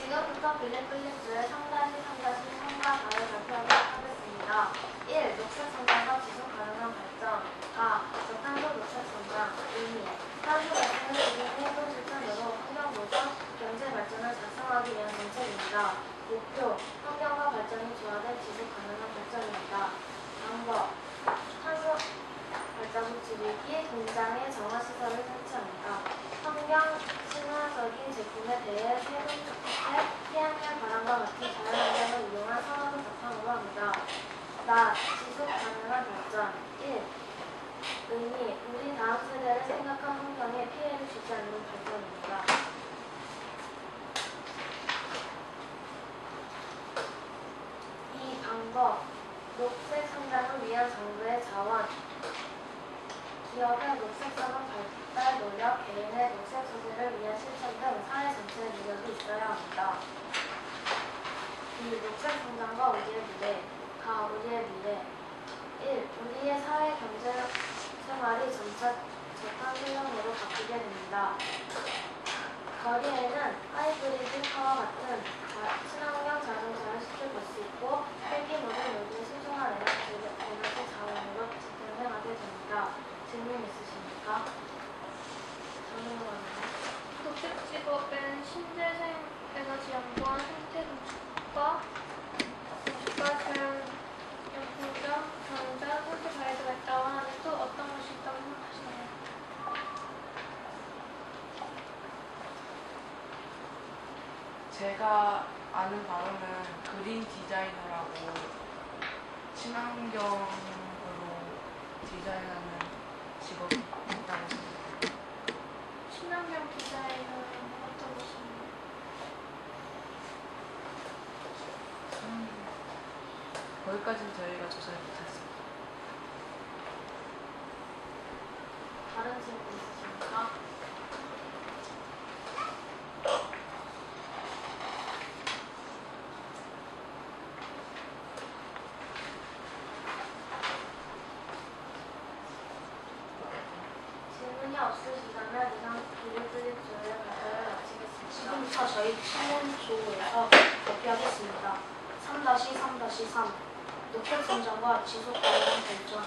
지금부터 블랙블랙주의 3-3-3과 답을 발표하도록 하겠습니다. 1. 녹색 성장과 지속 가능한 발전. 4. 저탄소 녹색 성장. 의미. 탄소 발생을 줄이는 해동 실천으로 환경 보전, 경제 발전을 작성하기 위한 정책입니다. 목표. 환경과 발전이 조화된 지속 가능한 발전입니다. 방법. 탄소 발자국 줄이기, 공장의 정화 시설을 설치합니다. 환경 친화적인 제품에 대해 세금 축소해 태양열 바람과 같은 자연환경을 이용한 산업을 바탕으로 합니다. 나 지속 가능한 발전. 1. 의미. 우리 다음 세대를 생각한 환경에 피해를 주지 않는 발전입니다. 2. 방법. 녹색 성장을 위한 정부의 자원. 기업의 녹색 산업 발달 노력, 개인의 녹색 소비를 위한 실천 등 사회 전체의 노력이 있어야 합니다. 2. 녹색 성장과 우리의 미래. 가 우리의 미래. 1. 우리의 사회 경제 생활이 점차 저탄소형으로 바뀌게 됩니다. 거리에는 하이브리드 카와 같은 친환경 자동차를 쉽게 볼 수 있고 폐기 모든 요즘 신중한 에너지 자원으로 재생하게 됩니다. 질문 있으십니까? 녹색 직업엔 신재생 에너지 연구원, 생태 건축과 자연연구자, 강의자, 선택 가이드가 있다고 하는데 또 어떤 것이 있다고 생각하시나요? 제가 아는 바로는 그린 디자이너라고 친환경으로 디자인하는 직업이 있다고 생각해요. 친환경 디자인은 어떤 것인가요? 거기까지는 저희가 조사를 못했어요. 다른 질문 있으십니까? 질문이 없으시다면 이상 블랙블랙주의 발표를 마치겠습니다. 지금부터 저희 친원조에서 발표하겠습니다. 3-3-3 녹색 성장과 지속 가능한 발전.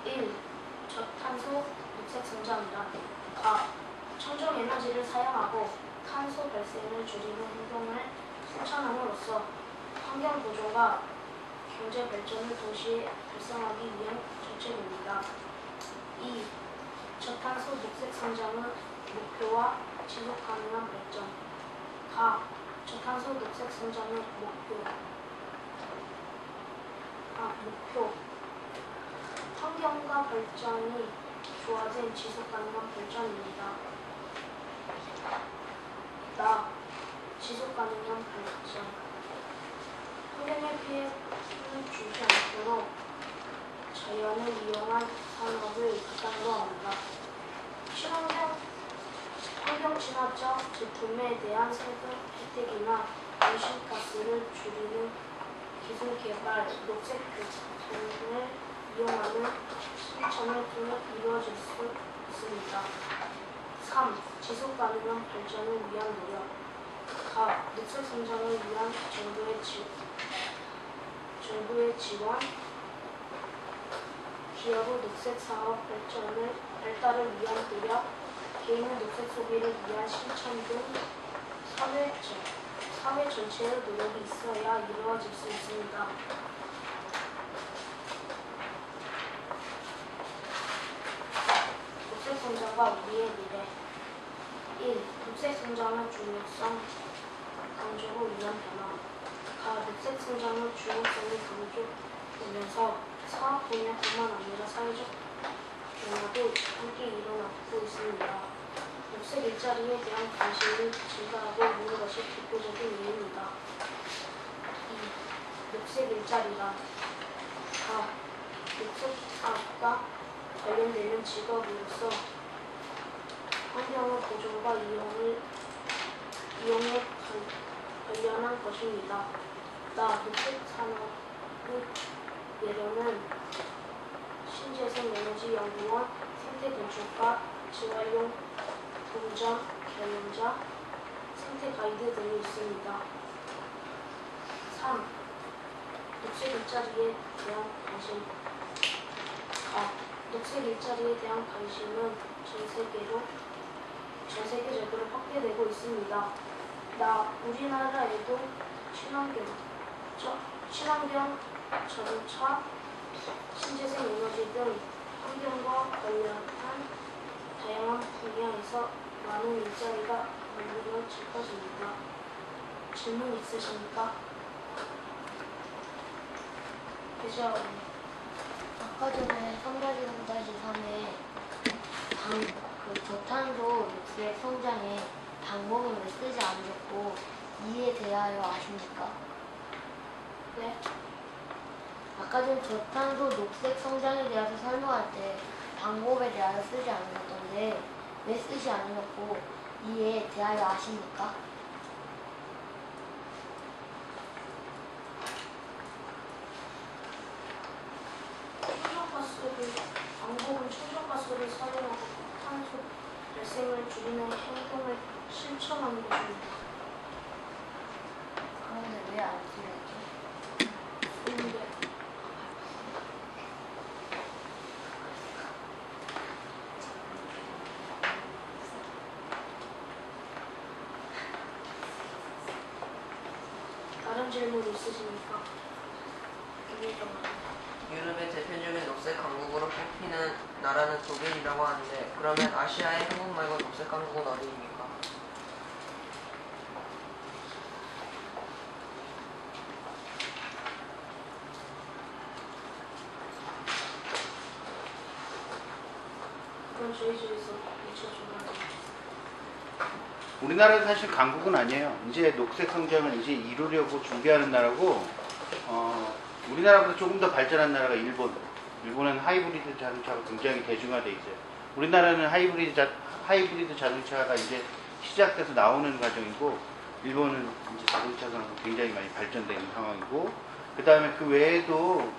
1. 저탄소 녹색 성장이란 가. 청정 에너지를 사용하고 탄소 발생을 줄이는 행동을 실천함으로써 환경 보존과 경제 발전을 동시에 달성하기 위한 정책입니다. 2. 저탄소 녹색 성장의 목표와 지속 가능한 발전. 가. 저탄소 녹색 성장의 목표. 환경과 발전이 조화된 지속 가능한 발전입니다. 나. 지속 가능한 발전. 환경에 피해를 주지 않도록 자연을 이용한 산업을 바탕으로 합니다. 환경 친화적 제품에 대한 세금 혜택이나 온실가스를 줄이는 기술 개발, 녹색 제품을 이용하는 실천을 통해 이루어질 수 있습니다. 3. 지속 가능한 발전을 위한 노력. 가. 녹색 성장을 위한 정부의 지원. 기업의 녹색 사업 발달을 위한 노력, 개인의 녹색 소비를 위한 실천 등 사회 전체의 노력이 있어야 이루어질 수 있습니다. 녹색 성장과 우리의 미래. 1. 녹색 성장의 중요성 강조를 위한 변화. 가. 녹색 성장의 중요성을 강조하면서 사업 분야뿐만 아니라 사회적 변화도 함께 일어나고 있습니다. 녹색 일자리에 대한 관심이 증가하고 있는 것이 대표적인 예입니다. 2. 녹색 일자리란 가. 녹색 사업과 관련되는 직업으로서 환경의 보존과 이용에 관련한 것입니다. 나. 녹색 산업의 예로는 신재생 에너지 연구원, 생태 건축가, 재활용 공정 경영자, 생태 가이드 등이 있습니다. 3. 녹색 일자리에 대한 관심. 녹색 일자리에 대한 관심은 전 세계적으로 확대되고 있습니다. 우리나라에도 친환경 자동차, 신재생 에너지 등 환경과 관련한 다양한 분야에서 많은 일자리가 만들어질 것입니다. 질문 있으십니까? 아까 전에 3-3-3에 저탄소 녹색 성장에 방법은 왜 쓰지 않으셨고 이에 대하여 아십니까? 네. 아까 전 저탄소 녹색 성장에 대해서 설명할 때 방법에 대하여 쓰지 않으셨던데 왜 쓰지 않으셨고 이에 대하여 아십니까? 방법은 청정가스를 사용하고 탄소 발생을 줄이는 행동을 실천하는 것입니다. 그런데 왜 안 쓰셨죠? 근데 다른 질문 있으십니까? 유럽의 대표적인 녹색 강국으로 꼽히는 나라는 독일이라고 하는데 그러면 아시아의 한국 말고 녹색 강국은 어디입니까? 그건 저희 집에서 미쳐준다는 우리나라도 사실 강국은 아니에요. 이제 녹색 성장을 이제 이루려고 준비하는 나라고, 우리나라보다 조금 더 발전한 나라가 일본. 일본은 하이브리드 자동차가 굉장히 대중화돼 있어요. 우리나라는 하이브리드 자동차가 이제 시작돼서 나오는 과정이고, 일본은 이제 자동차 산업이 굉장히 많이 발전되어 있는 상황이고, 그 다음에 그 외에도,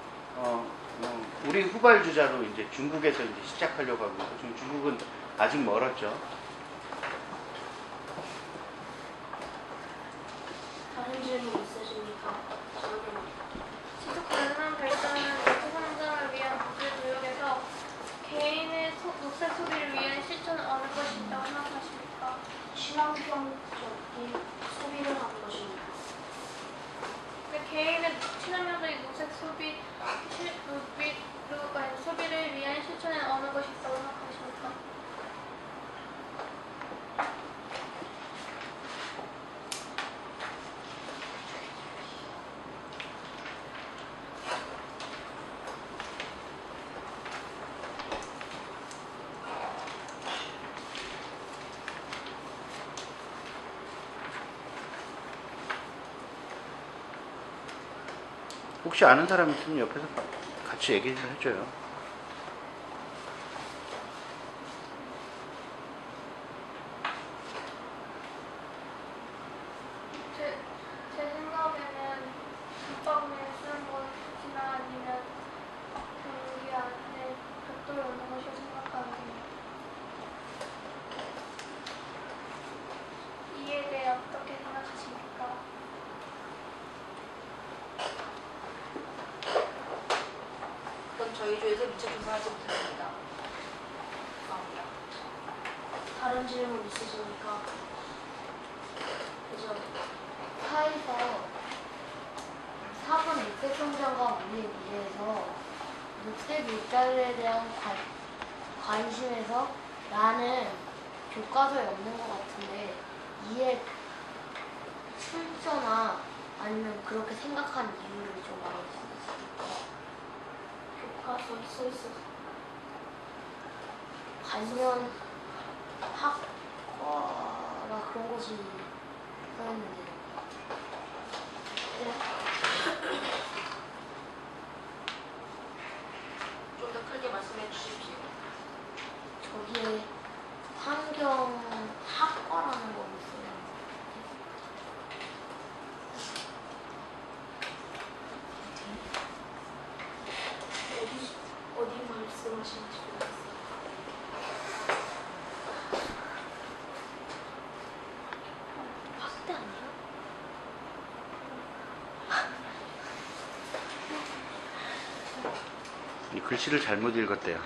우리 후발주자로 이제 중국에서 이제 시작하려고 하고 있고, 지금 중국은 아직 멀었죠. 다른 질문 있으십니까? 지속 가능한 발전은 녹색 성장을 위한 국제 조약에서 개인의 녹색 소비를 위한 실천은 어느 것이 있다고 생각하십니까? 친환경적인 소비를 하는 것입니다. 개인의 친환경적인 녹색 소비를 위한 실천에는 어느 것이 있다고 생각하십니까? 혹시 아는 사람 있으면 옆에서 같이 얘기를 해줘요. 제 생각에는 붙박음에 쓰는 것이나 아니면 경기 안에 벽돌을 넣는 것이라 생각하는데 이에 대해 어떻게 생각하십니까? 그건 저희 조에서 미처 조사하지 못했습니다. 감사합니다. 다른 질문 있으십니까? 그죠? 타에서 4번 녹색 성장과 우리의 미래에서 녹색 일자리에 대한 관심에서 나는 교과서에 없는 것 같은데 이에 출처나 아니면 그렇게 생각한 이유를 좀 알려줄 수 있을까요? 교과서에 써 있어서 관련 학과나 그런 곳이 써있는데 좀 더 크게 말씀해 주십시오. 저기에 환경학과라는 거 있어요. 어디 말씀하시는지 모르겠어요. 이 글씨를 잘못 읽었대요.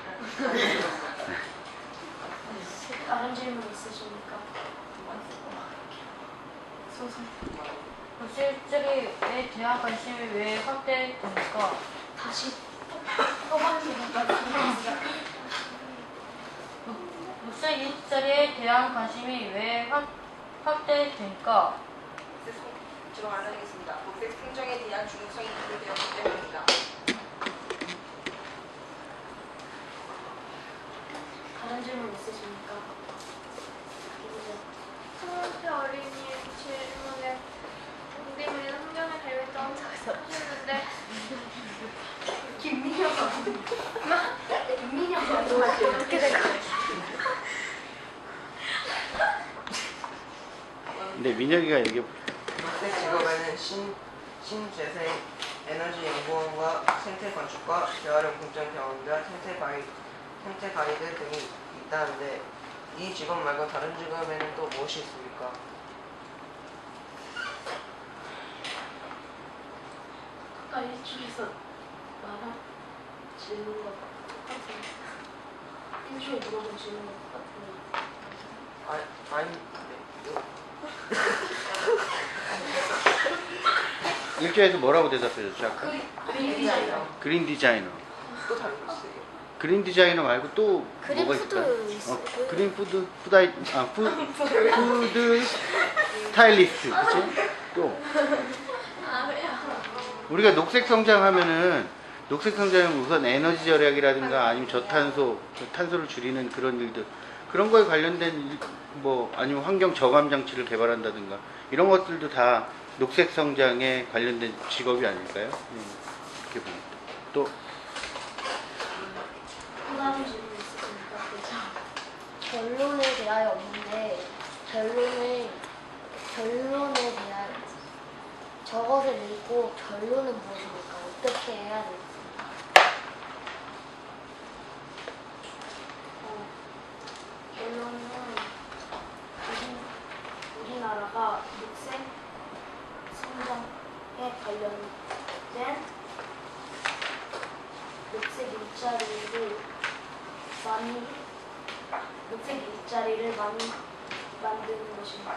다른 질문 있으십니까? 녹색에 대한 관심이 왜 확대됩니까? 다시 또박이니까 녹색 일자리에 대한 관심이 왜 확대됩니까? 지금 알아내겠습니다. 녹색 생정에 대한 중요성이 고려되었기 때문입니다. 다른 질문 있으십니까? 손흥태 어린이의 질문에 동대문이 환경에 관련된 하셨는데 김민혁 어떻게 될까요? 근데 민혁이가 얘기해. 녹색 직업에는 신재생 에너지 연구원과 생태 건축과 재활용 공정 경험자, 생태 가이드 등이 있다는데 이 직업 말고 다른 직업에는 또 무엇이 있습니까? 아까 일주에서 말한 질문과 똑같은 일주에 물어본 질문과 똑같은 아니, 일주에서 뭐라고 대답해줬죠? 아까? 그림 디자이너. 그린 디자이너. 또 다른 거 있어요. 그린 디자이너 말고 또 그린 뭐가 푸드 있을까요? 있어요. 그린 푸드 푸드 스타일리스트, 그치? 또 우리가 녹색 성장하면은 녹색 성장은 우선 에너지 절약이라든가 아니면 탄소를 줄이는 그런 일들, 그런 거에 관련된 뭐 아니면 환경 저감 장치를 개발한다든가 이런 것들도 다 녹색 성장에 관련된 직업이 아닐까요? 이렇게 보면 또 다른 질문 있으십니까? 결론에 대하여 없는데 결론에 대한 저것을 읽고 결론은 무엇입니까? 어떻게 해야 될지. 결론은 우리나라가 녹색 성장에 관련된 녹색 일자리를 많이 만드는 것입니다.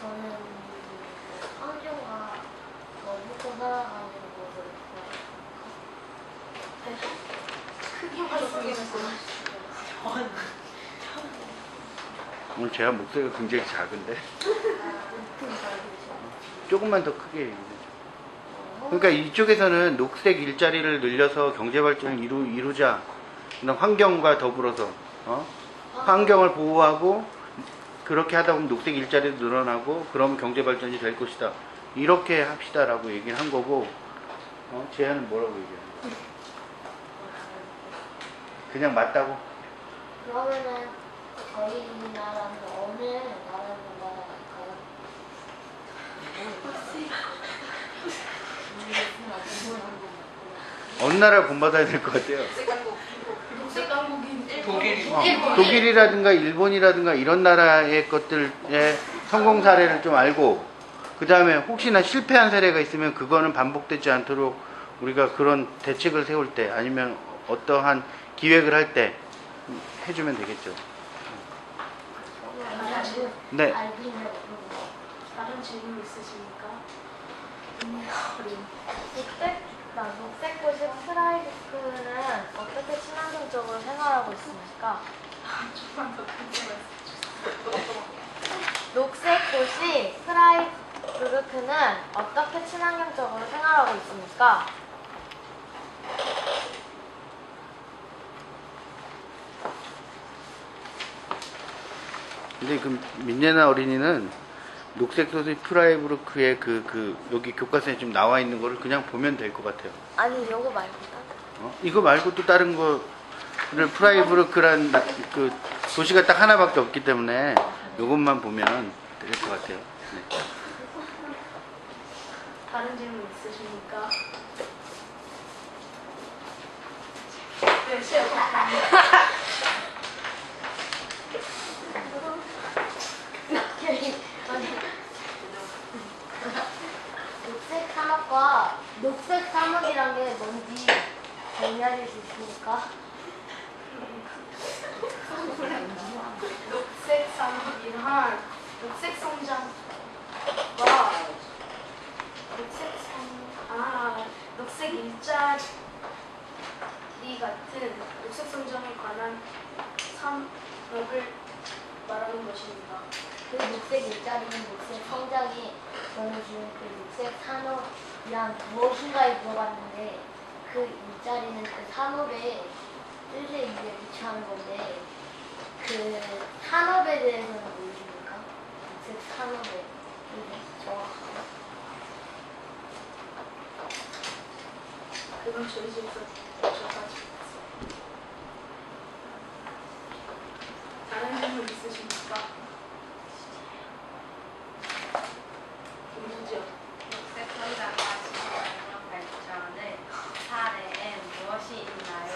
저는 환경과 먹고 살아가는 것을 크게 말씀해주세요. 오늘 제가 목소리가 굉장히 작은데 조금만 더 크게 얘기해. 그러니까 이쪽에서는 녹색 일자리를 늘려서 경제발전을 이루자, 그다음 환경과 더불어서 환경을 보호하고 그렇게 하다 보면 녹색 일자리도 늘어나고 그러면 경제발전이 될 것이다, 이렇게 합시다라고 얘기를 한 거고, 제안은 뭐라고 얘기해요? 그냥 맞다고? 그러면은 저희 나라는 어느 나라를 받아갈까요? 어느 나라를 본받아야 될 것 같아요? 녹색 강국인 독일이라든가 일본이라든가 이런 나라의 것들의 성공 사례를 좀 알고, 그 다음에 혹시나 실패한 사례가 있으면 그거는 반복되지 않도록 우리가 그런 대책을 세울 때 아니면 어떠한 기획을 할 때 해주면 되겠죠. 네. 다른 질문 있으십니까? 녹색고시 프라이브크는 어떻게 친환경적으로 생활하고 있습니까? 녹색고시 프라이브크는 어떻게 친환경적으로 생활하고 있습니까? 근데 그 민예나 어린이는 녹색 소시 프라이브르크의 여기 교과서에 지금 나와 있는 거를 그냥 보면 될 것 같아요. 아니, 이거 말고 이거 말고 또 다른 거를 프라이브르크란 그 도시가 딱 하나밖에 없기 때문에 이것만 보면 될 것 같아요. 네. 다른 질문 있으십니까? 네, 시작. 산업과 녹색 산업이란 게 뭔지 정리해 줄 수 있습니까? 녹색 산업이란 녹색 성장과 녹색 일자리 같은 녹색 성장에 관한 산업을 말하는 것입니다. 그 녹색 일자리는 녹색 성장이 저는 지금 그 녹색 산업이란 무엇인가에 물어봤는데 그 일자리는 그 산업의 뜻에 이제 위치하는 건데 그 산업에 대해서는 모르십니까? 녹색 산업의 뜻이 정확하게. 그건 저희 집에서 저까지 다른 질문 있으십니까? 김수지요. 녹색 성장과 지속 발전의 사례에 무엇이 있나요?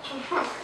정말